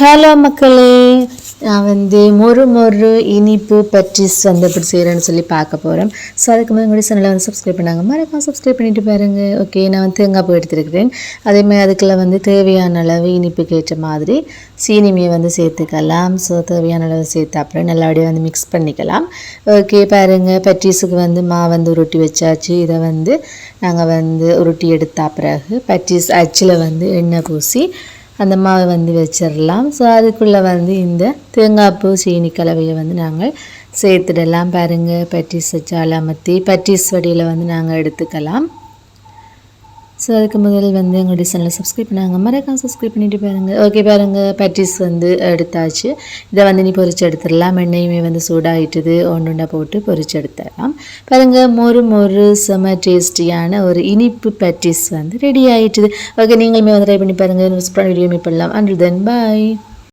Hello மக்களே, நான் மொறு இனிப்பு பற்றிஸ் எப்படி செய்கிறேன்னு சொல்லி பார்க்க போகிறேன். ஸோ அதுக்கு முதல் கூட சேனலை சப்ஸ்கிரைப் பண்ணாங்க, மறக்காம சப்ஸ்கிரைப் பண்ணிட்டு பாருங்கள். ஓகே, நான் தேங்காய் பூ எடுத்துருக்கிறேன். அதேமாதிரி அதுக்குள்ளே தேவையான அளவு இனிப்புக்கு ஏற்ற மாதிரி சீனிமையை சேர்த்துக்கலாம். ஸோ தேவையான அளவு சேர்த்து அப்புறம் நல்லபடியாக மிக்ஸ் பண்ணிக்கலாம். ஓகே பாருங்கள், பற்றிஸுக்கு மாவு உருட்டி வச்சாச்சு. இதை நாங்கள் உருட்டி எடுத்த பிறகு பற்றிஸ் அச்சில் எண்ணெய் பூசி அந்த மாவை வச்சிடலாம். ஸோ அதுக்குள்ளே இந்த தேங்காய் பூ சீனி கலவையை நாங்கள் சேர்த்துடலாம். பாருங்கள், பட்டிஸ் வச்சு அலாமத்தி பட்டிஸ் வடியில் நாங்கள் எடுத்துக்கலாம். ஸோ அதுக்கு முதல் எங்களுடைய சேனலை சப்ஸ்கிரைப் பண்ணாங்க, மறக்காம சப்ஸ்கிரைப் பண்ணிட்டு பாருங்கள். ஓகே பாருங்கள், பட்டிஸ் எடுத்தாச்சு. இதை நீ பொரிச்சு எடுத்துடலாம். எண்ணெயுமே சூடாகிட்டுது, ஒன்றுண்டா போட்டு பொரிச்சு எடுத்துடலாம். பாருங்கள், மொறு செம டேஸ்டியான ஒரு இனிப்பு பட்டிஸ் ரெடி ஆகிட்டுது. ஓகே, நீங்களுமே ட்ரை பண்ணி பாருங்கள். வீடியோ மீட் பண்ணலாம். And then bye.